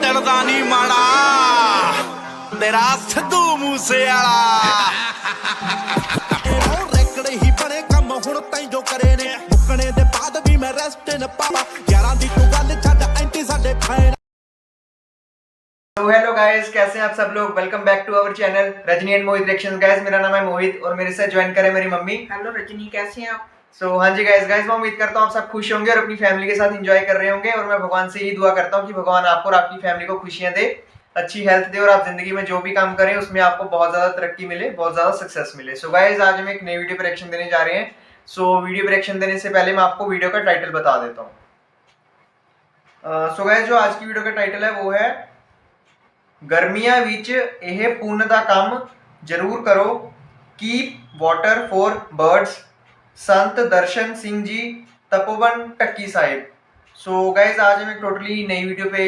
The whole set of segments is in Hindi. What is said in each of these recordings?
दिल दा नी माड़ा तेरा सिद्धू मूसे रैकड़ ही बने कम हुण तैं जो करे ने मुकने दे बाद भी मैं रेस्ट न पावा यारां दी तू गल छड्ड एंटी साडे फैन। तो हेलो गाइस, कैसे हैं आप सब लोग। Welcome back to our channel Rajni and Mohit reactions. Guys मेरा नाम है मोहित और मेरे साथ ज्वाइन करें मेरी मम्मी। हेलो रजनी, कैसे हैं आप। हाँ जी गाइस मैं उम्मीद करता हूँ आप सब खुश होंगे और अपनी फैमिली के साथ एंजॉय कर रहे होंगे। और मैं भगवान से यही दुआ करता हूँ कि भगवान आपको और आपकी फैमिली को खुशियां दे, अच्छी हेल्थ दे और आप जिंदगी में जो भी काम करें उसमें आपको बहुत ज्यादा तरक्की मिले, बहुत ज्यादा सक्सेस मिले। सो गाइस आज हम एक नई वीडियो पर रिएक्शन देने जा रहे हैं। सो वीडियो पर रिएक्शन देने से पहले मैं आपको वीडियो का टाइटल बता देता हूँ। सो गाइस जो आज की वीडियो का टाइटल है वो है गर्मियां विच यह पुण्य दा काम जरूर करो, keep water for birds, Sant Darshan Singh ji, Tapovan टक्की Sahib. So guys आज हम एक टोटली नई वीडियो पे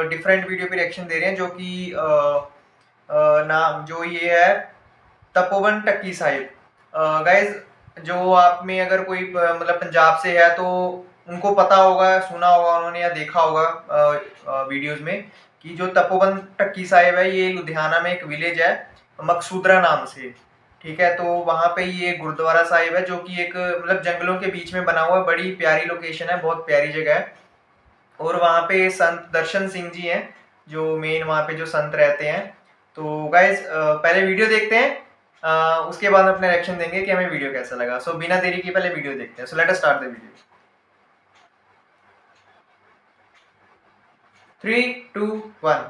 डिफरेंट वीडियो पे रिएक्शन दे रहे हैं जो कि नाम जो ये है तपोवन टक्की साहिब। गाइज जो आप में अगर कोई मतलब पंजाब से है तो उनको पता होगा, सुना होगा उन्होंने या देखा होगा वीडियोस में कि जो तपोवन टक्की साहिब है ये लुधियाना में एक विलेज है मकसूदरा नाम से, ठीक है। तो वहाँ पे ये गुरुद्वारा साहिब है जो कि एक मतलब जंगलों के बीच में बना हुआ है, बड़ी प्यारी लोकेशन है, बहुत प्यारी जगह है। और वहाँ पे संत दर्शन सिंह जी हैं जो मेन वहाँ पे जो संत रहते हैं। तो गाइज पहले वीडियो देखते हैं, उसके बाद अपने रिएक्शन देंगे कि हमें वीडियो कैसा लगा। सो बिना देरी के पहले वीडियो देखते हैं। So let us start the video. 3, 2, 1।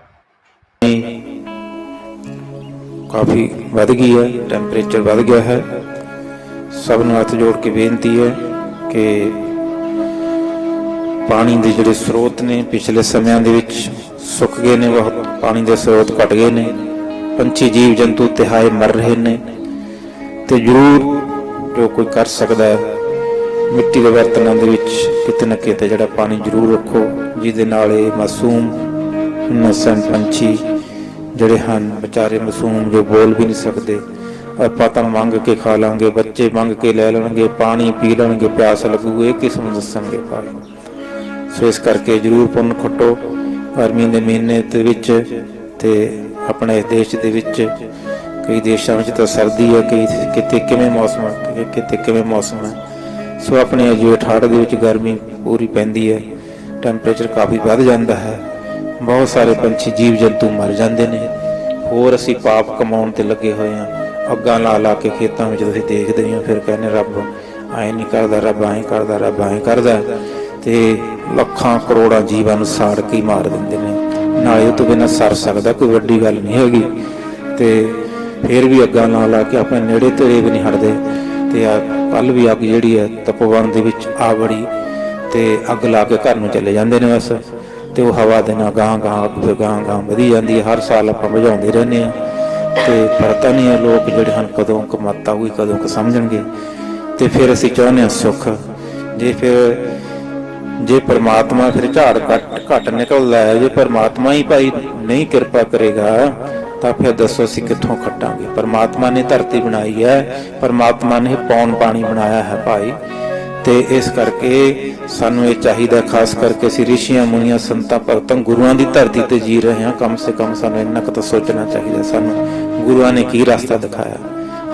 काफ़ी वध गई है, टैंपरेचर वध गया है। सब ਨੂੰ ਹੱਥ जोड़ के बेनती है कि पानी के ਜਿਹੜੇ स्रोत ने पिछले ਸਮਿਆਂ ਦੇ ਵਿੱਚ ਸੁੱਕ ਗਏ ਨੇ, ਬਹੁਤ ਪਾਣੀ ਦੇ स्रोत ਘਟ ਗਏ ਨੇ, ਪੰਛੀ ਜੀਵ ਜੰਤੂ ਤਿਹਾਏ ਮਰ ਰਹੇ ਨੇ। ਤੇ ਜ਼ਰੂਰ ਜੋ ਕੋਈ ਕਰ ਸਕਦਾ ਹੈ ਮਿੱਟੀ ਦੇ ਬਰਤਨਾਂ ਦੇ ਵਿੱਚ ਕਿਤੇ ਨਾ ਕਿਤੇ ਜਿਹੜਾ ਪਾਣੀ ਜ਼ਰੂਰ ਰੱਖੋ, ਜਿਹਦੇ ਨਾਲ ਇਹ ਮਾਸੂਮ ਇਨੋਸੈਂਟ ਪੰਛੀ ਜਿਹੜੇ ਹਨ ਵਿਚਾਰੇ ਮਾਸੂਮ ਜੋ ਬੋਲ ਵੀ ਨਹੀਂ ਸਕਦੇ, ਆਪਾਂ ਤਾਂ ਮੰਗ ਕੇ ਖਾ ਲਾਂਗੇ, ਬੱਚੇ ਮੰਗ ਕੇ ਲੈ ਲੈਣਗੇ, ਪਾਣੀ ਪੀ ਲੈਣਗੇ, ਪਿਆਸ ਲੱਗੂਗੀ, ਇਹ ਕਿਸ ਨੂੰ ਦੱਸਣਗੇ ਭਾਈ। ਸੋ ਇਸ ਕਰਕੇ ਜ਼ਰੂਰ ਪੁੰਨ ਖੱਟੋ ਗਰਮੀ ਦੇ ਮਹੀਨੇ ਦੇ ਵਿੱਚ। ਤੇ ਆਪਣੇ ਦੇਸ਼ ਦੇ ਵਿੱਚ ਕਈ ਦੇਸ਼ਾਂ ਵਿੱਚ ਤਾਂ ਸਰਦੀ ਹੈ, ਕਈ ਕਿਤੇ ਕਿਵੇਂ ਮੌਸਮ ਹੈ, ਕਿਤੇ ਕਿਵੇਂ ਮੌਸਮ ਹੈ। ਸੋ ਆਪਣੇ ਜੇਠ ਹਾੜ ਦੇ ਵਿੱਚ ਗਰਮੀ ਪੂਰੀ ਪੈਂਦੀ ਹੈ, ਟੈਂਪਰੇਚਰ ਕਾਫੀ ਵੱਧ ਜਾਂਦਾ ਹੈ, ਬਹੁਤ ਸਾਰੇ ਪੰਛੀ ਜੀਵ ਜੰਤੂ ਮਰ ਜਾਂਦੇ ਨੇ। ਹੋਰ ਅਸੀਂ ਪਾਪ ਕਮਾਉਣ ਤੇ ਲੱਗੇ ਹੋਏ ਹਾਂ, ਅੱਗਾਂ ਲਾ ਲਾ ਕੇ ਖੇਤਾਂ ਵਿੱਚ ਤੁਸੀਂ ਦੇਖਦੇ ਹੋ, ਫਿਰ ਕਹਿੰਦੇ ਰੱਬ ਐਂ ਨਹੀਂ ਕਰਦਾ, ਰੱਬ ਐਂ ਕਰਦਾ, ਰੱਬ ਐਂ ਕਰਦਾ, ਤੇ ਲੱਖਾਂ ਕਰੋੜਾਂ ਜੀਵਾਂ ਨੂੰ ਸਾੜ ਕੇ ਹੀ ਮਾਰ ਦਿੰਦੇ ਨੇ। ਨਾਲੇ ਉਹ ਤੋਂ ਬਿਨਾਂ ਸਰ ਸਕਦਾ, ਕੋਈ ਵੱਡੀ ਗੱਲ ਨਹੀਂ ਹੈਗੀ। ਤੇ ਫਿਰ ਵੀ ਅੱਗਾਂ ਲਾ ਲਾ ਕੇ ਆਪਣੇ ਨੇੜੇ ਤੇੜੇ ਵੀ ਨਹੀਂ ਹਟਦੇ। ਤੇ ਆ ਕੱਲ ਵੀ ਅੱਗ ਜਿਹੜੀ ਹੈ ਤਪੋਵਨ ਦੇ ਵਿੱਚ ਆ ਬੜੀ, ਤੇ ਅੱਗ ਲਾ ਕੇ ਘਰ ਨੂੰ ਚਲੇ ਜਾਂਦੇ ਨੇ ਬਸ। ਤੇ ਉਹ ਹਵਾ ਦੇ ਨਾਲ ਗਾਂ ਗਾਂ ਅੱਗ ਫਿਰ ਗਾਂ ਗਾਂ ਵਧੀ ਜਾਂਦੀ ਹੈ। ਹਰ ਸਾਲ ਆਪਾਂ ਬੁਝਾਉਂਦੇ ਰਹਿੰਦੇ ਹਾਂ ਤੇ ਪਤਾ ਨਹੀਂ ਹੈ ਲੋਕ ਜਿਹੜੇ ਹਨ ਕਦੋਂ ਕਮਤ ਆਊਗੀ, ਕਦੋਂ ਕੁ ਸਮਝਣਗੇ। ਤੇ ਫਿਰ ਅਸੀਂ ਚਾਹੁੰਦੇ ਹਾਂ ਸੁੱਖ। ਜੇ ਪਰਮਾਤਮਾ ਫਿਰ ਝਾੜ ਘੱਟ ਨਿਕਲਦਾ ਹੈ, ਜੇ ਪਰਮਾਤਮਾ ਹੀ ਭਾਈ ਨਹੀਂ ਕਿਰਪਾ ਕਰੇਗਾ ਤਾਂ ਫਿਰ ਦੱਸੋ ਅਸੀਂ ਕਿੱਥੋਂ ਖੱਟਾਂਗੇ। ਪਰਮਾਤਮਾ ਨੇ ਧਰਤੀ ਬਣਾਈ ਹੈ, ਪਰਮਾਤਮਾ ਨੇ ਪੌਣ ਪਾਣੀ ਬਣਾਇਆ ਹੈ ਭਾਈ। ਤੇ ਇਸ ਕਰਕੇ ਸਾਨੂੰ ਇਹ ਚਾਹੀਦਾ, ਖਾਸ ਕਰਕੇ ਅਸੀਂ ਰਿਸ਼ੀਆਂ ਮੁਨੀਆਂ ਸੰਤਾਂ ਭਗਤਾਂ ਗੁਰੂਆਂ ਦੀ ਧਰਤੀ ਤੇ ਜੀ ਰਹੇ ਹਾਂ, ਕਮ ਸੇ ਕਮ ਸਾਨੂੰ ਇੰਨਾ ਕੁ ਤਾਂ ਸੋਚਣਾ ਚਾਹੀਦਾ ਸਾਨੂੰ ਗੁਰੂਆਂ ਨੇ ਕੀ ਰਸਤਾ ਦਿਖਾਇਆ।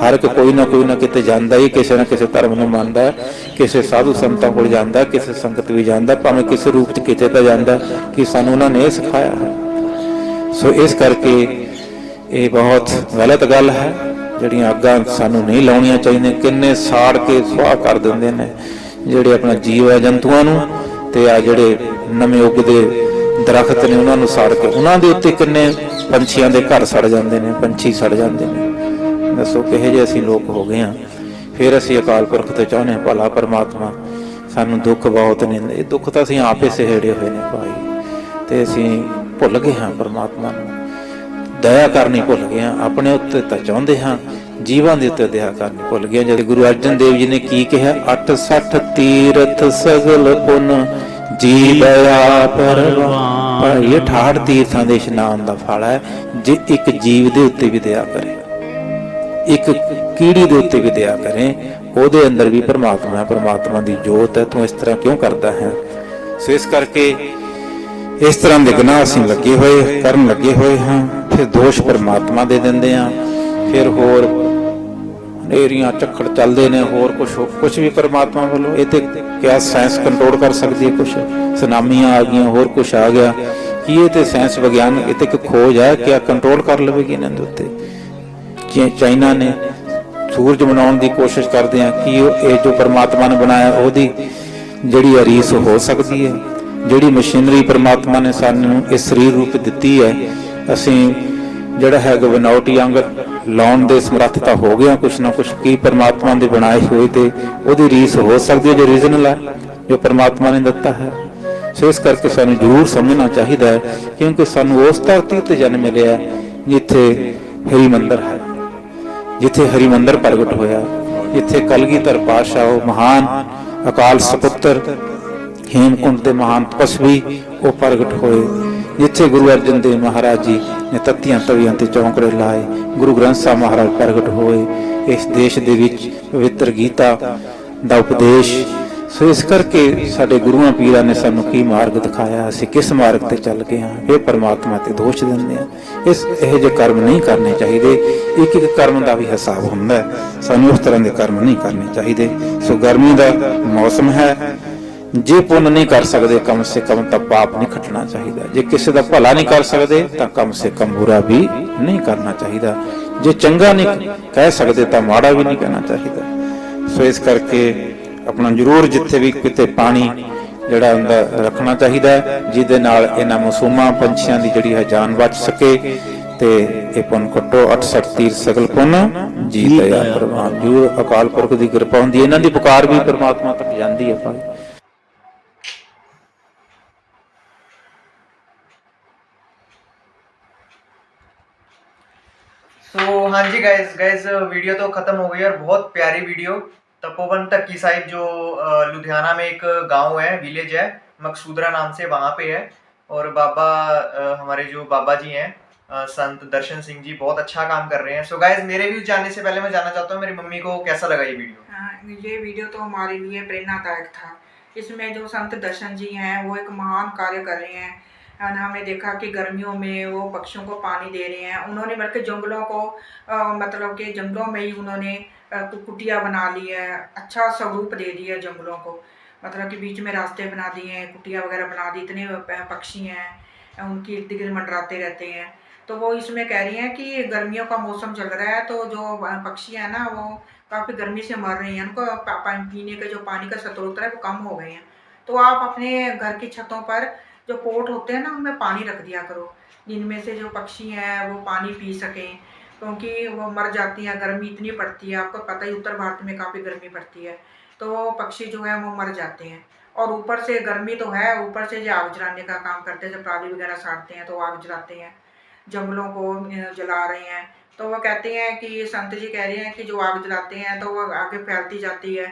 ਹਰ ਇੱਕ ਕੋਈ ਨਾ ਕਿਤੇ ਜਾਂਦਾ ਹੀ, ਕਿਸੇ ਨਾ ਕਿਸੇ ਧਰਮ ਨੂੰ ਮੰਨਦਾ, ਕਿਸੇ ਸਾਧੂ ਸੰਤਾਂ ਕੋਲ ਜਾਂਦਾ, ਕਿਸੇ ਸੰਗਤ ਵੀ ਜਾਂਦਾ, ਭਾਵੇਂ ਕਿਸੇ ਰੂਪ 'ਚ ਕਿਤੇ ਤਾਂ ਜਾਂਦਾ ਕਿ ਸਾਨੂੰ ਉਹਨਾਂ ਨੇ ਇਹ ਸਿਖਾਇਆ ਹੈ। ਸੋ ਇਸ ਕਰਕੇ ਇਹ ਬਹੁਤ ਗਲਤ ਗੱਲ ਹੈ, ਜਿਹੜੀਆਂ ਅੱਗਾਂ ਸਾਨੂੰ ਨਹੀਂ ਲਾਉਣੀਆਂ ਚਾਹੀਦੀਆਂ। ਕਿੰਨੇ ਸਾੜ ਕੇ ਸੁਆਹ ਕਰ ਦਿੰਦੇ ਨੇ ਜਿਹੜੇ ਆਪਣਾ ਜੀਵ ਹੈ ਜੰਤੂਆਂ ਨੂੰ, ਤੇ ਆ ਜਿਹੜੇ ਨਵੇਂ ਉੱਗਦੇ ਦਰਖਤ ਨੇ ਉਹਨਾਂ ਨੂੰ ਸਾੜ ਕੇ ਉਹਨਾਂ ਦੇ ਉੱਤੇ ਕਿੰਨੇ ਪੰਛੀਆਂ ਦੇ ਘਰ ਸੜ ਜਾਂਦੇ ਨੇ, ਪੰਛੀ ਸੜ ਜਾਂਦੇ ਨੇ। ਦੱਸੋ ਕਿਹੋ ਜਿਹੇ ਅਸੀਂ ਲੋਕ ਹੋ ਗਏ ਹਾਂ। ਫਿਰ ਅਸੀਂ ਅਕਾਲ ਪੁਰਖ ਤੋਂ ਚਾਹੁੰਦੇ ਹਾਂ ਭਲਾ ਪਰਮਾਤਮਾ, ਸਾਨੂੰ ਦੁੱਖ ਬਹੁਤ ਨੇ, ਇਹ ਦੁੱਖ ਤਾਂ ਅਸੀਂ ਆਪੇ ਸਹੇੜੇ ਹੋਏ ਨੇ ਭਾਈ। ਤੇ ਅਸੀਂ ਭੁੱਲ ਗਏ ਹਾਂ ਪਰਮਾਤਮਾ ਨੂੰ, ਦਇਆ ਕਰਨੀ ਭੁੱਲ ਗਏ ਹਾਂ, ਆਪਣੇ ਉੱਤੇ ਤਾਂ ਚਾਹੁੰਦੇ ਹਾਂ, ਜੀਵਾਂ ਦੇ ਉੱਤੇ ਦਇਆ ਕਰਨੀ ਭੁੱਲ ਗਏ। ਜਦ ਗੁਰੂ ਅਰਜਨ ਦੇਵ ਜੀ ਨੇ ਕੀ ਕਿਹਾ, 68 ਤੀਰਥ ਸਗਲ ਪੁੰਨ ਜੀ ਦਇਆ ਪਰਵਾਨ। ਭਾਈ ਇਹ 68 ਤੀਰਥਾਂ ਦੇ ਇਸ਼ਨਾਨ ਦਾ ਫਲ ਹੈ ਜੇ ਇੱਕ ਜੀਵ ਦੇ ਉੱਤੇ ਵੀ ਦਇਆ ਕਰੇ, ਇੱਕ ਕੀੜੀ ਦੇ ਉੱਤੇ ਵੀ ਦਇਆ ਕਰੇ, ਉਹਦੇ ਅੰਦਰ ਵੀ ਪਰਮਾਤਮਾ ਹੈ, ਪਰਮਾਤਮਾ ਦੀ ਜੋਤ ਹੈ। ਤੂੰ ਇਸ ਤਰ੍ਹਾਂ ਕਿਉਂ ਕਰਦਾ ਹੈ? ਸੋ ਇਸ ਕਰਕੇ इस तरह के गुनाह ਅਸੀਂ ਲੱਗੇ ਹੋਏ ਕਰਨ ਲੱਗੇ ਹੋਏ ਹਾਂ, ਫਿਰ ਦੋਸ਼ ਪਰਮਾਤਮਾ ਦੇ ਦਿੰਦੇ ਆ, ਫਿਰ ਹੋਰ ਹਨੇਰੀਆਂ ਝੱਖੜ ਚੱਲਦੇ ਨੇ, ਹੋਰ ਕੁਛ ਵੀ ਪਰਮਾਤਮਾ ਵੱਲੋਂ। ਇਹ ਤੇ ਕਿਆ ਸਾਇੰਸ ਕੰਟਰੋਲ ਕਰ ਸਕਦੀ ਹੈ? ਕੁਛ ਸੁਨਾਮੀਆਂ ਆ ਗਈਆਂ, ਹੋਰ ਕੁਛ ਆ ਗਿਆ, ਕੀ ਇਹ ਤੇ ਸਾਇੰਸ ਵਿਗਿਆਨ ਇਹ ਤੇ ਇੱਕ ਖੋਜ ਹੈ, ਕਿਆ ਕੰਟਰੋਲ ਕਰ ਲਵੇਗੀ ਇਹਨਾਂ ਦੇ ਉੱਤੇ? ਚਾਈਨਾ ਨੇ ਸੂਰਜ ਬਣਾਉਣ ਦੀ ਕੋਸ਼ਿਸ਼ ਕਰਦੇ ਆ ਕਿ ਇਹ ਜੋ ਪਰਮਾਤਮਾ ਨੇ ਬਣਾਇਆ ਉਹਦੀ ਜਿਹੜੀ ਰੀਸ ਹੋ ਸਕਦੀ ਹੈ? ਜਿਹੜੀ ਮਸ਼ੀਨਰੀ ਪਰਮਾਤਮਾ ਨੇ ਸਾਨੂੰ ਇਸ ਸਰੀਰ ਰੂਪ ਦਿੱਤੀ ਹੈ, ਅਸੀਂ ਜਿਹੜਾ ਹੈ ਬਨਾਵਟੀ ਅੰਗ ਲਾਉਣ ਦੇ ਸਮਰੱਥ ਤਾਂ ਹੋ ਗਿਆ ਕੁਛ ਨਾ ਕੁਛ। ਕੀ ਪਰਮਾਤਮਾ ਦੇ ਬਣਾਏ ਹੋਏ ਤੇ ਉਹਦੀ ਰੀਸ ਹੋ ਸਕਦੀ ਹੈ ਜੋ ਰੀਜਨਲ ਹੈ, ਜੋ ਪਰਮਾਤਮਾ ਨੇ ਦਿੱਤਾ ਹੈ? ਸੋ ਇਸ ਕਰਕੇ ਸਾਨੂੰ ਜ਼ਰੂਰ ਸਮਝਣਾ ਚਾਹੀਦਾ ਹੈ, ਕਿਉਂਕਿ ਸਾਨੂੰ ਉਸ ਧਰਤੀ ਉੱਤੇ ਜਨਮ ਮਿਲਿਆ ਜਿੱਥੇ ਹਰਿਮੰਦਰ ਹੈ, ਜਿੱਥੇ ਹਰਿਮੰਦਰ ਪ੍ਰਗਟ ਹੋਇਆ, ਜਿੱਥੇ ਕਲਗੀਧਰ ਪਾਤਸ਼ਾਹ ਉਹ ਮਹਾਨ ਅਕਾਲ ਸਪੁੱਤਰ ਹੇਮਕੁੰਟ ਦੇ ਮਹਾਨ ਤਪਸਵੀ ਉਹ ਪ੍ਰਗਟ ਹੋਏ, ਜਿੱਥੇ ਗੁਰੂ ਅਰਜਨ ਦੇਵ ਮਹਾਰਾਜ ਜੀ ਨੇ ਤੱਤੀਆਂ ਤਵੀਆਂ ਤੇ ਚੌਂਕੜੇ ਲਾਏ, ਗੁਰੂ ਗ੍ਰੰਥ ਸਾਹਿਬ ਮਹਾਰਾਜ ਪ੍ਰਗਟ ਹੋਏ, ਇਸ ਦੇਸ਼ ਦੇ ਵਿੱਚ ਪਵਿੱਤਰ ਗੀਤਾ ਦਾ ਉਪਦੇਸ਼। ਸੋ ਇਸ ਕਰਕੇ ਸਾਡੇ ਗੁਰੂਆਂ ਪੀਰਾਂ ਨੇ ਸਾਨੂੰ ਕੀ ਮਾਰਗ ਦਿਖਾਇਆ, ਅਸੀਂ ਕਿਸ ਮਾਰਗ ਤੇ ਚੱਲ ਗਏ ਹਾਂ, ਇਹ ਪਰਮਾਤਮਾ ਤੇ ਦੋਸ਼ ਦਿੰਦੇ ਹਾਂ। ਇਹੋ ਜਿਹੇ ਕਰਮ ਨਹੀਂ ਕਰਨੇ ਚਾਹੀਦੇ, ਇੱਕ ਇੱਕ ਕਰਮ ਦਾ ਵੀ ਹਿਸਾਬ ਹੁੰਦਾ, ਸਾਨੂੰ ਉਸ ਤਰ੍ਹਾਂ ਦੇ ਕਰਮ ਨਹੀਂ ਕਰਨੇ ਚਾਹੀਦੇ। ਸੋ ਗਰਮੀ ਦਾ ਮੌਸਮ ਹੈ, ਜੇ ਪੁੰਨ ਨਹੀਂ ਕਰ ਸਕਦੇ ਕਮ ਸੇ ਕਮ ਤਾਂ ਪਾਪ ਨਹੀਂ ਖੱਟਣਾ ਚਾਹੀਦਾ, ਜੇ ਕਿਸੇ ਦਾ ਭਲਾ ਨਹੀਂ ਕਰ ਸਕਦੇ ਤਾਂ ਕਮ ਸੇ ਕਮ ਬੁਰਾ ਵੀ ਨਹੀਂ ਕਰਨਾ ਚਾਹੀਦਾ, ਜੇ ਚੰਗਾ ਨਹੀਂ ਕਹਿ ਸਕਦੇ ਤਾਂ ਮਾੜਾ ਵੀ ਨਹੀਂ ਕਹਿਣਾ ਚਾਹੀਦਾ। ਸੋ ਇਸ ਕਰਕੇ ਆਪਣਾ ਜ਼ਰੂਰ ਜਿੱਥੇ ਵੀ ਕਿਤੇ ਪਾਣੀ ਜਿਹੜਾ ਹੁੰਦਾ ਰੱਖਣਾ ਚਾਹੀਦਾ ਹੈ, ਜਿਹਦੇ ਨਾਲ ਇਹਨਾਂ ਮਾਸੂਮਾਂ ਪੰਛੀਆਂ ਦੀ ਜਿਹੜੀ ਹੈ ਜਾਨ ਬਚ ਸਕੇ ਤੇ ਇਹ ਪੁੰਨ ਕੱਟੋ। 68 ਤੀਰ ਸਗਲ ਪੁੰਨ ਜੀ ਦਇਆ ਪ੍ਰਵਾਨ। ਜ਼ਰੂਰ ਅਕਾਲ ਪੁਰਖ ਦੀ ਕਿਰਪਾ ਹੁੰਦੀ, ਇਹਨਾਂ ਦੀ ਪੁਕਾਰ ਵੀ ਪਰਮਾਤਮਾ ਤੱਕ ਜਾਂਦੀ ਹੈ ਭਾਈ। तो हाँ जी गाइज वीडियो तो ख़त्म हो गई और बहुत प्यारी वीडियो। तपोवन टक्की साहिब जो लुधियाना में एक गांव है, विलेज है, मकसूदरा नाम से, वहाँ पे है। और बाबा हमारे जो बाबा जी हैं संत दर्शन सिंह जी बहुत अच्छा काम कर रहे हैं। सो गाइज मेरे व्यूज जानने से पहले मैं जानना चाहता हूँ मेरी मम्मी को कैसा लगा ये वीडियो? ये वीडियो तो हमारे लिए प्रेरणादायक था। इसमें जो संत दर्शन जी हैं वो एक महान कार्य कर रहे हैं। हमने देखा कि गर्मियों में वो पक्षियों को पानी दे रहे हैं। उन्होंने बल्कि जंगलों को मतलब कि जंगलों में ही उन्होंने कुटिया बना ली है, अच्छा स्वरूप दे दिया जंगलों को, मतलब कि बीच में रास्ते बना दिए हैं, कुटिया वगैरह बना दी। इतने पक्षी हैं उनके इर्द गिर्द मंडराते रहते हैं। तो वो इसमें कह रही हैं कि गर्मियों का मौसम चल रहा है तो जो पक्षी हैं ना वो काफ़ी गर्मी से मर रहे हैं, उनको पीने के जो पानी का स्रोत है वो कम हो गए हैं। तो आप अपने घर की छतों पर जो पोट होते हैं ना उनमें पानी रख दिया करो, जिनमें से जो पक्षी हैं वो पानी पी सकें, क्योंकि वो मर जाती हैं, गर्मी इतनी पड़ती है, आपको पता ही उत्तर भारत में काफ़ी गर्मी पड़ती है, तो पक्षी जो है वो मर जाते हैं। और ऊपर से गर्मी तो है, ऊपर से जो आग जलाने का काम करते हैं, जब पराली वगैरह साड़ते हैं तो आग जलाते हैं, जंगलों को जला रहे हैं। तो वो कहते हैं कि संत जी कह रहे हैं कि जो आग जलाते हैं तो वो आगे फैलती जाती है,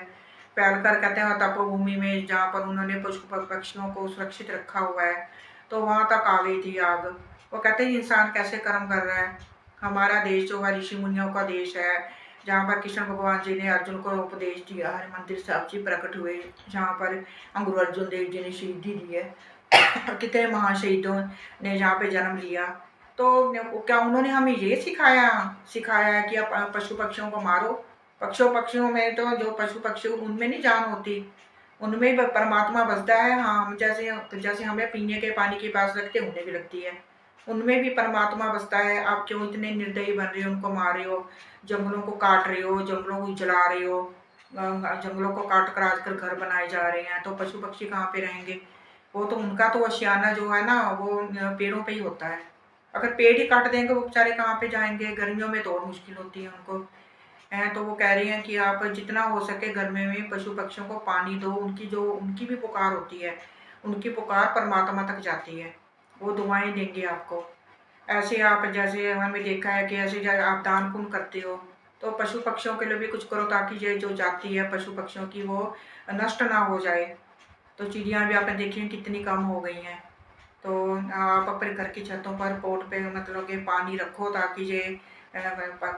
फैलकर कहते हैं तपोभूमि में जहाँ पर उन्होंने पशु पक्षियों को सुरक्षित रखा हुआ है तो वहाँ तक आ गई थी आग। वो कहते हैं इंसान कैसे कर्म कर रहा है। हमारा देश जो है ऋषि मुनियों का देश है, जहाँ पर कृष्ण भगवान जी ने अर्जुन को उपदेश दिया, हरिमंदिर साहब जी प्रकट हुए, जहाँ पर गुरु अर्जुन देव जी ने शहीदी दी है कितने महान शहीदों ने जहाँ पे जन्म लिया। तो क्या उन्होंने हमें ये सिखाया है कि आप पशु पक्षियों को मारो? पक्षियों में तो जो पशु पक्षी उनमें नहीं जान होती, उनमें परमात्मा बसता है। हाँ, हम जैसे हमें पीने के पानी की प्यास लगती है उन्हें भी लगती है, उनमें भी परमात्मा बसता है। आप क्यों इतने निर्दयी बन रहे हो, उनको मार रहे हो, जंगलों को काट रहे हो, जंगलों को जला रहे हो, जंगलों को काट कर आजकल घर बनाए जा रहे हैं, तो पशु पक्षी कहाँ पे रहेंगे? वो तो उनका तो आशियाना जो है ना वो पेड़ों पे ही होता है। अगर पेड़ ही काट देंगे वो बेचारे कहाँ पे जाएंगे? गर्मियों में तो और मुश्किल होती है उनको हैं। तो वो कह रही हैं कि आप जितना हो सके गर्मी में पशु पक्षियों को पानी दो, उनकी भी पुकार होती है, उनकी पुकार परमात्मा तक जाती है, वो दुआएं देंगे आपको। ऐसे आप जैसे हमें देखा है कि ऐसे आप दान पुण्य करते हो तो पशु पक्षियों के लिए भी कुछ करो, ताकि ये जो जाति है पशु पक्षियों की वो नष्ट ना हो जाए। तो चिड़ियाँ भी आपने देखी हैं कितनी कम हो गई हैं। तो आप अपने घर की छतों पर पोट पे मतलब कि पानी रखो, ताकि ये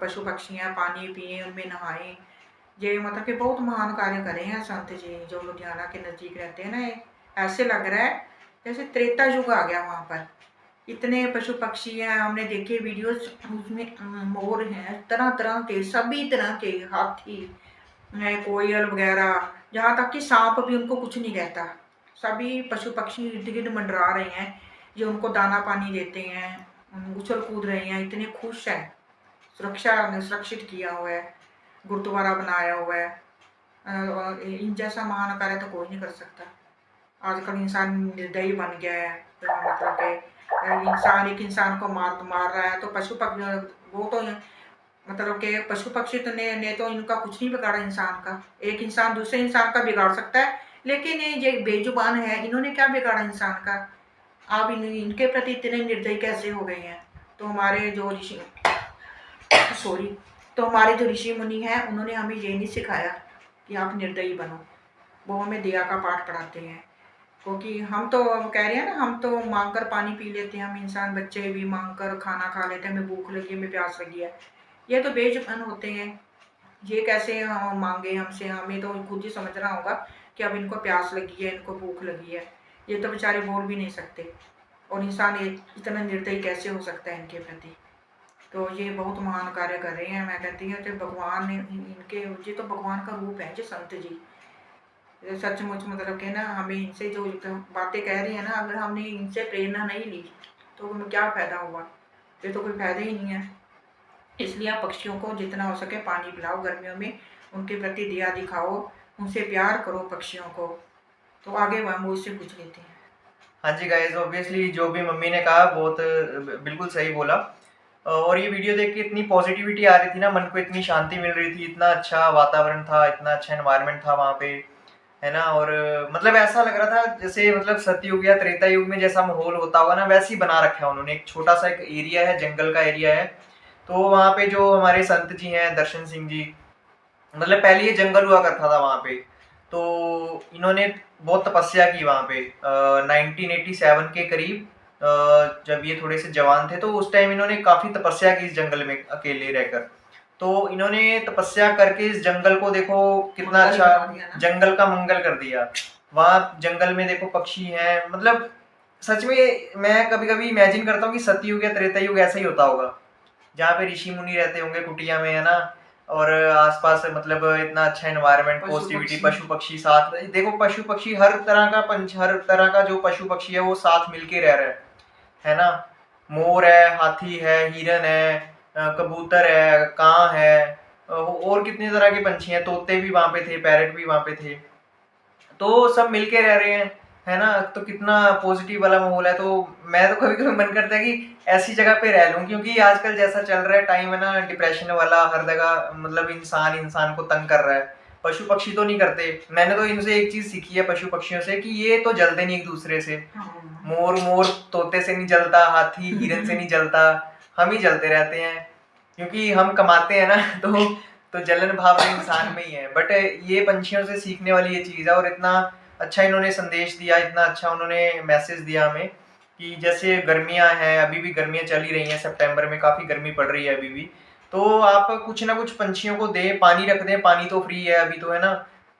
पशु पक्षियाँ पानी पिए, उनमें नहाएं। ये मतलब कि बहुत महान कार्य करे हैं संत जी जो लुधियाना के नज़दीक रहते हैं ना। ऐसे लग रहा है जैसे त्रेता युग आ गया वहाँ पर। इतने पशु पक्षी हैं, हमने देखे वीडियोस, उसमें मोर हैं तरह तरह के, सभी तरह के, हाथी हैं, कोयल वगैरह, जहाँ तक कि सांप भी उनको कुछ नहीं कहता। सभी पशु पक्षी इर्द गिर्द मंडरा रहे हैं, जो उनको दाना पानी देते हैं, उछल कूद रहे हैं, इतने खुश हैं। सुरक्षित किया हुआ है, गुरुद्वारा बनाया हुआ है। इन जैसा महान कार्य तो कोई नहीं कर सकता। आजकल इंसान निर्दयी बन गया है, मतलब कि इंसान एक इंसान को मार रहा है, तो पशु पक्षी वो तो मतलब कि पशु पक्षी तो ने तो इनका कुछ नहीं बिगाड़ा इंसान का। एक इंसान दूसरे इंसान का बिगाड़ सकता है, लेकिन ये बेजुबान है, इन्होंने क्या बिगाड़ा इंसान का? आप इनके प्रति इतने निर्दयी कैसे हो गए हैं? तो हमारे जो ऋषि मुनि हैं, उन्होंने हमें ये नहीं सिखाया कि आप निर्दयी बनो। वो हमें दया का पाठ पढ़ाते हैं, क्योंकि हम तो कह रहे हैं ना, हम तो मांग कर पानी पी लेते हैं, हम इंसान बच्चे भी मांग कर खाना खा लेते हैं, हमें भूख लगी है, हमें प्यास लगी है। ये तो बेजुबान होते हैं, ये कैसे हम मांगे हमसे? हमें तो खुद ही समझना होगा कि अब इनको प्यास लगी है, इनको भूख लगी है। ये तो बेचारे बोल भी नहीं सकते, और इंसान इतना निर्दयी कैसे हो सकता है इनके प्रति? तो ये बहुत महान कार्य कर रहे हैं। मैं कहती हूँ कि भगवान ने इनके, ये तो भगवान का रूप है, जो संत जी सचमुच, मतलब कि ना, हमें इनसे जो बातें कह रही है ना, अगर हमने इनसे प्रेरणा नहीं ली तो हमें क्या फ़ायदा हुआ? ये तो कोई फ़ायदा ही नहीं है। इसलिए आप पक्षियों को जितना हो सके पानी पिलाओ, गर्मियों में उनके प्रति दया दिखाओ, उनसे प्यार करो पक्षियों को, तो आगे वो उससे पूछ लेते हैं। हाँ जी गाइस, ऑब्वियसली जो भी मम्मी ने कहा बहुत बिल्कुल सही बोला। और ये वीडियो देख के इतनी पॉजिटिविटी आ रही थी ना, मन को इतनी शांति मिल रही थी, इतना अच्छा वातावरण था, इतना अच्छा एनवायरनमेंट था वहाँ पे, है ना। और मतलब ऐसा लग रहा था जैसे मतलब सतयुग या त्रेता युग में जैसा माहौल होता होगा ना, वैसे ही बना रखा है उन्होंने। एक छोटा सा एक एरिया है, जंगल का एरिया है, तो वहाँ पे जो हमारे संत जी हैं, दर्शन सिंह जी, मतलब पहले ये जंगल हुआ करता था वहाँ पे, तो इन्होंने बहुत तपस्या की वहाँ पे। 1987 के करीब जब ये थोड़े से जवान थे, तो उस टाइम इन्होंने काफ़ी तपस्या की इस जंगल में अकेले रहकर। तो इन्होंने तपस्या करके इस जंगल को देखो कितना अच्छा जंगल का मंगल कर दिया। वहाँ जंगल में देखो पक्षी हैं, मतलब सच में मैं कभी कभी इमेजिन करता हूँ कि सतयुग या त्रेता युग ऐसा ही होता होगा, जहाँ पे ऋषि मुनि रहते होंगे कुटिया में, है ना, और आसपास मतलब इतना अच्छा एनवायरनमेंट, पॉजिटिविटी, पशु पक्षी साथ। देखो पशु पक्षी हर तरह का जो पशु पक्षी है वो साथ मिलके रह रहा है ना। मोर है, हाथी है, हिरन है, कबूतर है, कां है, और कितने तरह के पंछी हैं, तोते भी वहाँ पे थे, पैरट भी वहाँ पे थे, तो सब मिलके रह रहे हैं, है ना। तो कितना पॉजिटिव वाला माहौल है। तो मैं तो कभी कभी मन करता है कि ऐसी जगह पे रह लूं, क्योंकि आजकल जैसा चल रहा है टाइम, है ना, डिप्रेशन वाला हर जगह, मतलब इंसान को तंग कर रहा है। पशु पक्षी तो नहीं करते। मैंने तो इनसे एक चीज सीखी है पशु पक्षियों से, कि ये तो जलते नहीं एक दूसरे से। मोर तोते से नहीं जलता, हाथी हिरन से नहीं जलता, हम ही जलते रहते हैं, क्योंकि हम कमाते हैं ना, तो जलन भाव इंसान में ही है। बट ये पंछियों से सीखने वाली ये चीज़ है, और इतना अच्छा इन्होंने संदेश दिया, इतना अच्छा उन्होंने मैसेज दिया हमें, कि जैसे गर्मियां हैं, अभी भी गर्मियां चल ही रही हैं, सितंबर में काफ़ी गर्मी पड़ रही है अभी भी, तो आप कुछ ना कुछ पंछियों को दें, पानी रख दें। पानी तो फ्री है अभी तो, है ना।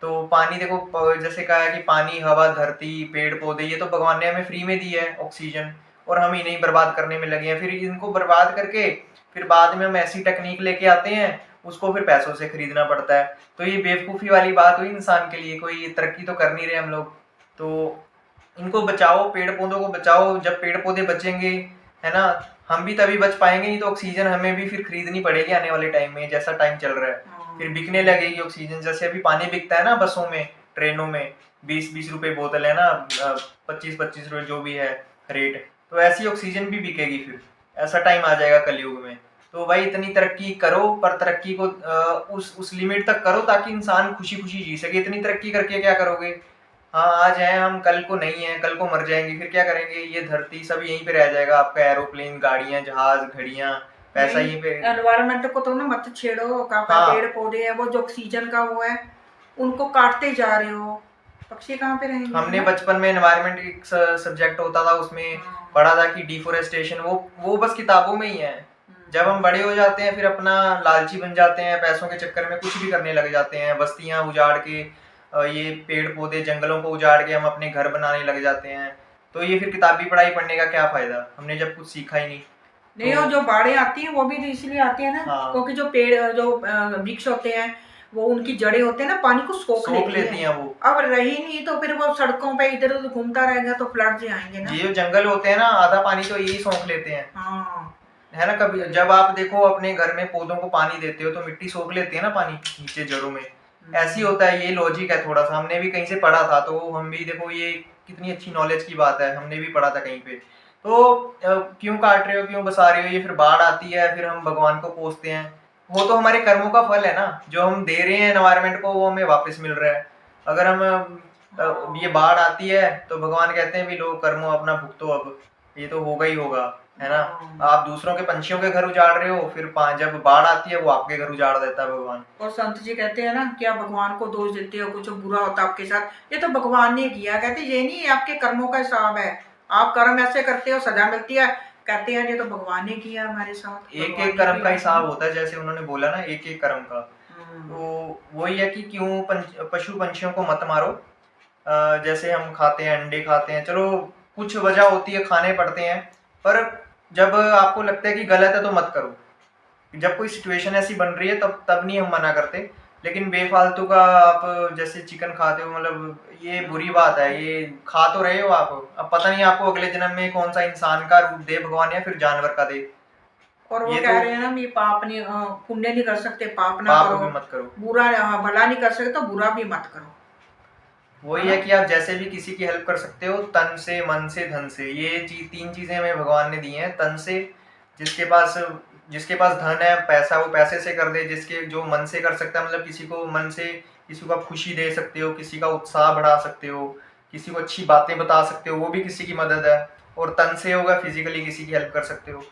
तो पानी देखो, जैसे कहा है कि पानी, हवा, धरती, पेड़ पौधे, ये तो भगवान ने हमें फ्री में दी है ऑक्सीजन, और हम इन्हें बर्बाद करने में लगे हैं। फिर इनको बर्बाद करके फिर बाद में हम ऐसी टेक्निक लेके आते हैं, उसको फिर पैसों से खरीदना पड़ता है। तो ये बेवकूफ़ी वाली बात हुई इंसान के लिए। कोई तरक्की तो कर नहीं रहे हम लोग। तो इनको बचाओ, पेड़ पौधों को बचाओ। जब पेड़ पौधे बचेंगे, है ना, हम भी तभी बच पाएंगे, नहीं तो ऑक्सीजन हमें भी फिर खरीदनी पड़ेगी आने वाले टाइम में, जैसा टाइम चल रहा है। फिर बिकने लगेगी ऑक्सीजन, जैसे अभी पानी बिकता है ना बसों में, ट्रेनों में, 20-20 रुपए बोतल, है ना, 25-25 रुपए जो भी है रेट, तो ऐसी ऑक्सीजन भी बिकेगी। फिर ऐसा टाइम आ जाएगा कलयुग में। तो भाई इतनी तरक्की करो, पर तरक्की को उस लिमिट तक करो ताकि इंसान खुशी खुशी जी सके। इतनी तरक्की करके क्या करोगे? हाँ, आज हैं हम, कल को नहीं है, कल को मर जाएंगे, फिर क्या करेंगे? ये धरती सब यहीं पे रह जाएगा, आपका एरोप्लेन, गाड़ियां, जहाज, घड़ियां, पैसा यहीं पे। एनवायरमेंट को तो ना मत छेड़ो। हाँ। पेड़ पौधे हैं, वो जो ऑक्सीजन का वो है, उनको काटते जा रहे हो, पक्षी कहाँ पे रहेंगे? हमने बचपन में एनवायरमेंट एक सब्जेक्ट होता था, उसमें पढ़ा था कि डिफोरेस्टेशन वो बस किताबों में ही है। जब हम बड़े हो जाते हैं, फिर अपना लालची बन जाते हैं, पैसों के चक्कर में कुछ भी करने लग जाते हैं, बस्तियां उजाड़ के, ये पेड़ पौधे, जंगलों को उजाड़ के हम अपने घर बनाने लग जाते हैं, तो ये फिर किताबी पढ़ाई पढ़ने का क्या फायदा, हमने जब कुछ सीखा ही नहीं। नहीं, और जो बाढ़ें आती हैं वो भी तो इसलिए आती है ना, हाँ। क्योंकि जो पेड़ जो वृक्ष होते हैं वो उनकी जड़ें होते हैं ना, पानी को सोख लेती हैं वो। अब रही नहीं तो फिर वो सड़कों पे इधर उधर घूमता रहेगा तो फ्लड से आएंगे ना। ये जो जंगल होते हैं ना, आधा पानी तो यही सोख लेते हैं। हाँ। है ना, कभी जब आप देखो अपने घर में पौधों को पानी देते हो तो मिट्टी सोख लेती है ना पानी नीचे जड़ों में। ऐसी होता है, ये लॉजिक है थोड़ा सा, हमने भी कहीं से पढ़ा था, तो हम भी देखो ये कितनी अच्छी नॉलेज की बात है, हमने भी पढ़ा था कहीं पे। तो क्यों काट रहे हो, क्यों बसा रहे हो, ये फिर बाढ़ आती है, फिर हम भगवान को कोसते हैं। वो तो हमारे कर्मों का फल है ना, जो हम दे रहे हैं एनवायरनमेंट को वो हमें वापस मिल रहा है। अगर हम ये बाढ़ आती है तो भगवान कहते हैं भी लो कर्मों अपना भुगतो, अब ये तो होगा ही होगा, है ना। आप दूसरों के पंछियों के घर उजाड़ रहे हो, फिर जब बाढ़ आती है वो आपके घर उजाड़ देता है भगवान। और संत जी कहते हैं ना, क्या भगवान को दोष देते हो, कुछ बुरा होता आपके साथ, ये तो भगवान ने किया। कहते ये नहीं, आपके कर्मों का हिसाब है, आप कर्म ऐसे करते हो सजा मिलती है। कहते हैं ये तो भगवान ने किया हमारे साथ, एक एक कर्म का हिसाब होता है, जैसे उन्होंने बोला ना एक एक कर्म का। तो वही है कि क्यों पशु पंछियों को मत मारो। जैसे हम खाते हैं, अंडे खाते हैं, चलो कुछ वजह होती है, खाने पड़ते हैं, पर जब आपको लगता है कि गलत है तो मत करो। जब कोई सिचुएशन ऐसी बन रही है तब नहीं हम मना करते, लेकिन बेफालतू का आप जैसे चिकन खाते हो, मतलब ये बुरी बात है, ये खा तो रहे हो आप, अब पता नहीं आपको अगले जन्म में कौन सा इंसान का रूप दे भगवान या फिर जानवर का दे। और वो कह रहे हैं ना, ये पाप नहीं, पुण्य नहीं कर सकते, पाप ना पाप करो, भी मत करो, बुरा भला नहीं कर सकते तो बुरा भी मत करो। वही है कि आप जैसे भी किसी की हेल्प कर सकते हो, तन से, मन से, धन से, ये तीन चीजें हमें भगवान ने दी हैं। तन से, जिसके पास धन है, पैसा, वो पैसे से कर दे, जिसके जो मन से कर सकता है, मतलब किसी को मन से किसी को आप खुशी दे सकते हो, किसी का उत्साह बढ़ा सकते हो, किसी को अच्छी बातें बता सकते हो, वो भी किसी की मदद है। और तन से होगा फिजिकली किसी की हेल्प कर सकते हो।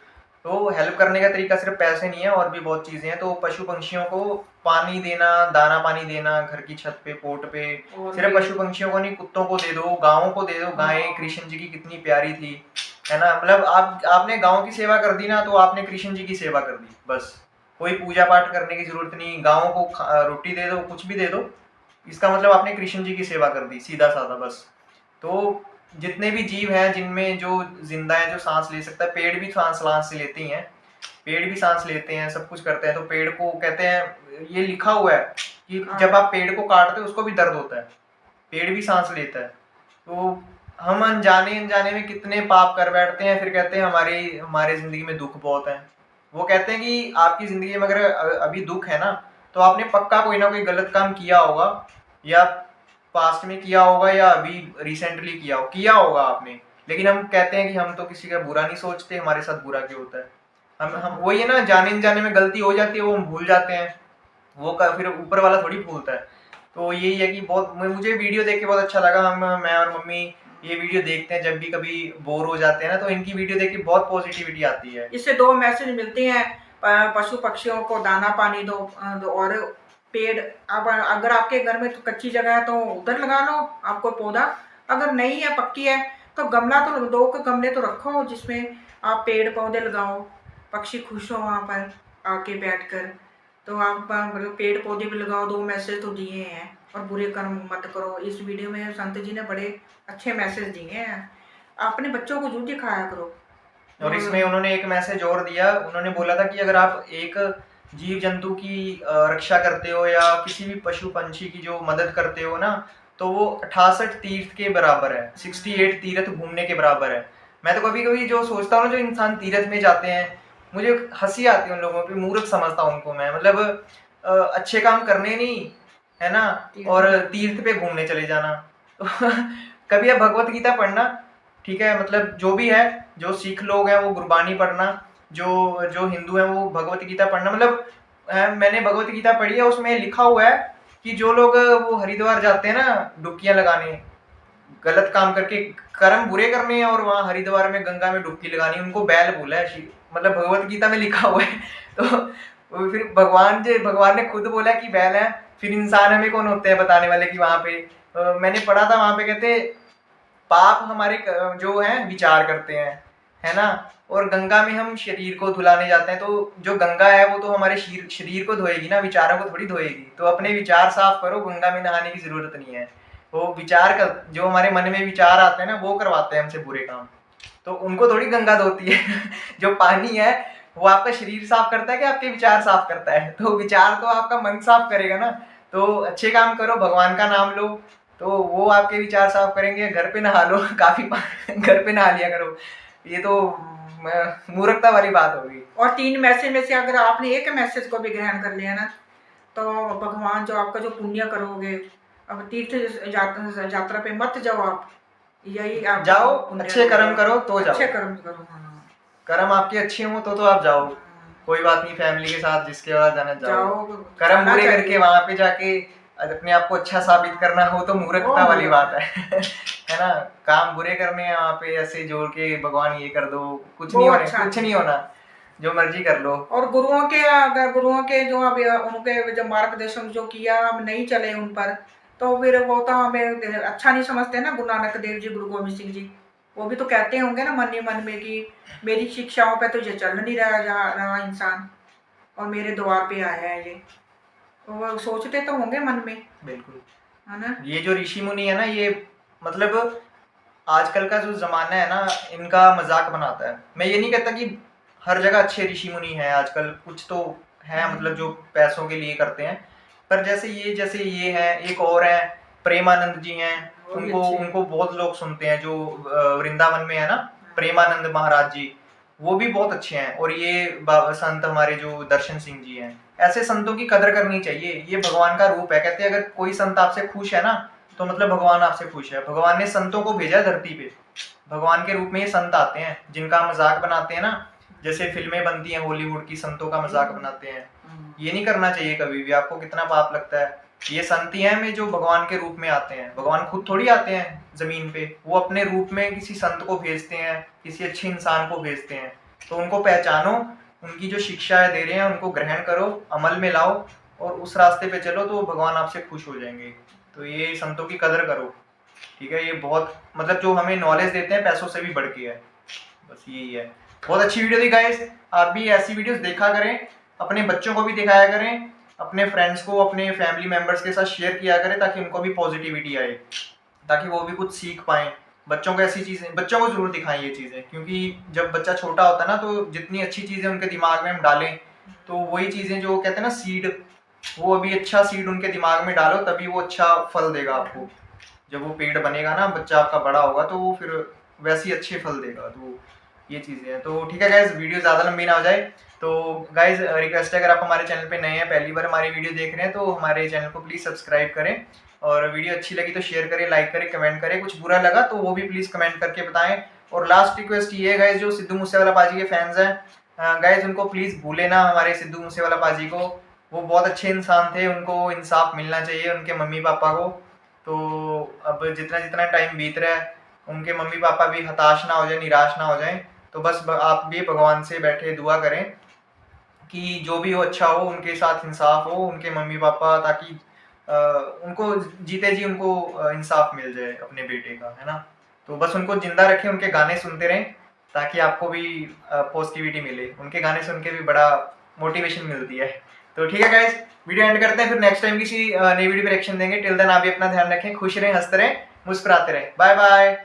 तो हेल्प करने का तरीका सिर्फ पैसे नहीं है, और भी बहुत चीजें हैं। तो पशु पंछियों को पानी देना, दाना पानी देना, घर की छत पे, पोट पे, सिर्फ पशु पंछियों को नहीं, कुत्तों को दे दो, गायों को दे दो। गायें कृष्ण जी की कितनी प्यारी थी, है ना। मतलब आपने गायों की सेवा कर दी ना, तो आपने कृष्ण जी की सेवा कर दी, बस। कोई पूजा पाठ करने की जरूरत नहीं, गायों को रोटी दे दो, कुछ भी दे दो, इसका मतलब आपने कृष्ण जी की सेवा कर दी, सीधा साधा, बस। तो जितने भी जीव हैं जिनमें जो जिंदा है, जो सांस ले सकता है, पेड़ भी सांस लेते हैं, पेड़ भी सांस लेते हैं, सब कुछ करते हैं। तो पेड़ को कहते हैं, ये लिखा हुआ है कि जब आप पेड़ को काटते हो उसको भी दर्द होता है, पेड़ भी सांस लेता है। तो हम अनजाने में कितने पाप कर बैठते हैं, फिर कहते हैं हमारे जिंदगी में दुख बहुत है। वो कहते हैं कि आपकी जिंदगी में अगर अभी दुख है ना, तो आपने पक्का कोई ना कोई गलत काम किया होगा, या पास्ट में किया होगा, या अभी रिसेंटली किया होगा आपने। लेकिन हम कहते हैं कि हम तो किसी का बुरा नहीं सोचते, हमारे साथ बुरा क्यों होता है। हम वही है ना, जाने में गलती हो जाती है, वो हम भूल जाते हैं, वो फिर ऊपर वाला थोड़ी भूलता है। तो यही है कि मुझे वीडियो देख के बहुत अच्छा लगा। मैं और मम्मी ये वीडियो देखते हैं जब भी कभी बोर हो जाते हैं ना, तो इनकी वीडियो देख के बहुत पॉजिटिविटी आती है। इससे दो मैसेज मिलते हैं, पशु पक्षियों को दाना पानी दो, और पेड़, अब अगर आपके घर में तो कच्ची जगह है तो उधर लगा लो आपको पौधा, अगर नहीं है, पक्की है, तो गमला तो दो के गमले तो रखो जिसमें आप पेड़ पौधे लगाओ, पक्षी खुश हो वहाँ पर आके बैठकर। तो आप मतलब पेड़ पौधे भी लगाओ, दो मैसेज तो दिए हैं। और बुरे कर्म मत करो, इस वीडियो में संत जी ने बड़े अच्छे मैसेज दिए हैं, अपने बच्चों को जरूर दिखाया करो। और इसमें उन्होंने एक मैसेज और दिया, उन्होंने बोला था कि अगर आप एक जीव जंतु की रक्षा करते हो या किसी भी पशु पंछी की जो मदद करते हो ना, तो वो 68 तीर्थ के बराबर है, 68 तीर्थ घूमने के बराबर है। मैं तो कभी कभी जो सोचता हूँ, जो इंसान तीर्थ में जाते हैं, मुझे हंसी आती है उन लोगों पे, मूर्ख समझता हूँ उनको मैं। मतलब अच्छे काम करने नहीं, है ना, और तीर्थ पे घूमने चले जाना। तो कभी आप भगवत गीता पढ़ना, ठीक है, मतलब जो भी है, जो सिख लोग हैं वो गुरबानी पढ़ना, जो हिंदू हैं वो भगवत गीता पढ़ना। मतलब मैंने भगवत गीता पढ़ी है, उसमें लिखा हुआ है कि जो लोग वो हरिद्वार जाते हैं ना डुबकियां लगाने, गलत काम करके, कर्म बुरे करने हैं, और वहाँ हरिद्वार में गंगा में डुबकी लगानी, उनको बैल बोला है, मतलब भगवत गीता में लिखा हुआ है। तो फिर भगवान ने खुद बोला कि बैल है, फिर इंसान हमें कौन होते हैं बताने वाले कि वहाँ पे मैंने पढ़ा था, वहाँ पे कहते पाप हमारे जो है विचार करते हैं, है ना, और गंगा में हम शरीर को धुलाने जाते हैं, तो जो गंगा है वो तो हमारे शरीर को धोएगी ना, विचारों को थोड़ी धोएगी। तो अपने विचार साफ करो, गंगा में नहाने की जरूरत नहीं है। वो विचार कर, जो हमारे मन में विचार आते हैं ना वो करवाते हैं हमसे बुरे काम। तो उनको थोड़ी गंगा धोती है जो पानी है वो आपका शरीर साफ करता है कि आपके विचार साफ करता है? तो विचार तो आपका मन साफ करेगा ना। तो अच्छे काम करो, भगवान का नाम लो, तो वो आपके विचार साफ करेंगे। घर पे नहा लो काफी घर पे नहा लिया करो, ये तो मूर्खता वाली बात होगी। और 3 मैसेज में से अगर आपने एक मैसेज को भी ग्रहण कर लिया ना, तो भगवान जो आपका जो पुण्य करोगे, अब तीर्थ यात्रा पे मत जाओ आप, यही आप जाओ, अच्छे कर्म करो तो जाओ, अच्छे कर्म करो। हाँ, कर्म आपके अच्छे हो तो आप जाओ, कोई बात नहीं, फैमिली के साथ जिसके बाद जाना जाओ। कर्म जाना बुरे चाहिए। करके वहां पे जाके अपने आप को अच्छा साबित करना हो तो मूर्खता वाली बात है है ना। काम बुरे करने हैं वहाँ पे, ऐसे जोड़ के भगवान ये कर दो, कुछ वो नहीं होने, अच्छा कुछ नहीं होना, जो मर्जी कर लो। और गुरुओं के, अगर गुरुओं के जो अब उनके जो मार्गदर्शन जो किया, हम नहीं चले उन पर, तो फिर वो तो हमें अच्छा नहीं समझते ना। गुरु नानक देव जी, गुरु गोविंद सिंह जी, वो भी तो कहते होंगे ना मन ही मन में कि मेरी शिक्षाओं पे तो ये चल नहीं रहा इंसान, और मेरे द्वार पे आया है ये, तो वो सोचते तो होंगे मन में, बिल्कुल, है ना। ये जो ऋषि मुनि है ना, ये मतलब आजकल का जो जमाना है ना, इनका मजाक बनाता है। मैं ये नहीं कहता कि हर जगह अच्छे ऋषि मुनि हैं, आजकल कुछ तो हैं मतलब जो पैसों के लिए करते हैं, पर जैसे ये हैं, एक और हैं प्रेमानंद जी हैं, उनको बहुत लोग सुनते हैं, जो वृंदावन में है ना, प्रेमानंद महाराज जी, वो भी बहुत अच्छे हैं। और ये संत हमारे जो दर्शन सिंह जी हैं, ऐसे संतों की कदर करनी चाहिए, ये भगवान का रूप है। कहते हैं अगर कोई संत आपसे खुश है ना, तो मतलब भगवान आपसे खुश है। भगवान ने संतों को भेजा धरती पे, भगवान के रूप में ये संत आते हैं, जिनका मजाक बनाते हैं ना, जैसे फिल्में बनती हैं हॉलीवुड की, संतों का मजाक बनाते हैं, ये नहीं करना चाहिए कभी भी। आपको कितना पाप लगता है। ये संत ही हैं में जो भगवान के रूप में आते हैं, भगवान खुद थोड़ी आते हैं जमीन पे, वो अपने रूप में किसी संत को भेजते हैं, किसी अच्छे इंसान को भेजते हैं। तो उनको पहचानो, उनकी जो शिक्षाएं दे रहे हैं उनको ग्रहण करो, अमल में लाओ और उस रास्ते पे चलो, तो भगवान आपसे खुश हो जाएंगे। तो ये संतों की कदर करो, ठीक है। ये बहुत मतलब जो हमें नॉलेज देते हैं पैसों से भी बढ़ के है, बस यही है। बहुत अच्छी वीडियो थी गाइस, आप भी ऐसी वीडियोस देखा करें, अपने बच्चों को भी दिखाया करें, अपने फ्रेंड्स को, अपने फैमिली मेंबर्स के साथ शेयर किया करें, ताकि उनको भी पॉजिटिविटी आए, ताकि वो भी कुछ सीख पाएं। बच्चों को ऐसी चीज़ें, बच्चों को जरूर दिखाएं ये चीज़ें, क्योंकि जब बच्चा छोटा होता है ना, तो जितनी अच्छी चीज़ें उनके दिमाग में हम डालें, तो वही चीज़ें जो कहते हैं ना सीड, वो अभी अच्छा सीड उनके दिमाग में डालो, तभी वो अच्छा फल देगा आपको। जब वो पेड़ बनेगा ना, बच्चा आपका बड़ा होगा, तो वो फिर वैसे ही अच्छे फल देगा। तो ये चीज़ें हैं। तो ठीक है गाइज, वीडियो ज़्यादा लंबी ना हो जाए, तो गाइज रिक्वेस्ट है, अगर आप हमारे चैनल पे नए हैं, पहली बार हमारी वीडियो देख रहे हैं, तो हमारे चैनल को प्लीज़ सब्सक्राइब करें, और वीडियो अच्छी लगी तो शेयर करें, लाइक करें, कमेंट करें, कुछ बुरा लगा तो वो भी प्लीज़ कमेंट करके बताएं। और लास्ट रिक्वेस्ट ये है गाइज, जो सिद्धू मूसेवाला पाजी के फैंस हैं गाइज, उनको प्लीज़ भूले ना हमारे सिद्धू मूसेवाला पाजी को, वो बहुत अच्छे इंसान थे, उनको इंसाफ मिलना चाहिए उनके मम्मी पापा को। तो अब जितना जितना टाइम बीत रहा है, उनके मम्मी पापा भी हताश ना हो जाए, निराश ना हो जाए, तो बस आप भी भगवान से बैठे दुआ करें कि जो भी हो अच्छा हो, उनके साथ इंसाफ हो, उनके मम्मी पापा, ताकि उनको जीते जी उनको इंसाफ मिल जाए अपने बेटे का, है ना। तो बस उनको जिंदा रखें, उनके गाने सुनते रहें, ताकि आपको भी पॉजिटिविटी मिले, उनके गाने सुन के भी बड़ा मोटिवेशन मिलती है। तो ठीक है गाइस, वीडियो एंड करते हैं, फिर नेक्स्ट टाइम किसी नई वीडियो पे रिएक्शन देंगे। टिल देन आप भी अपना ध्यान रखें, खुश रहें, हंसते रहें, मुस्कुराते रहें। Bye bye.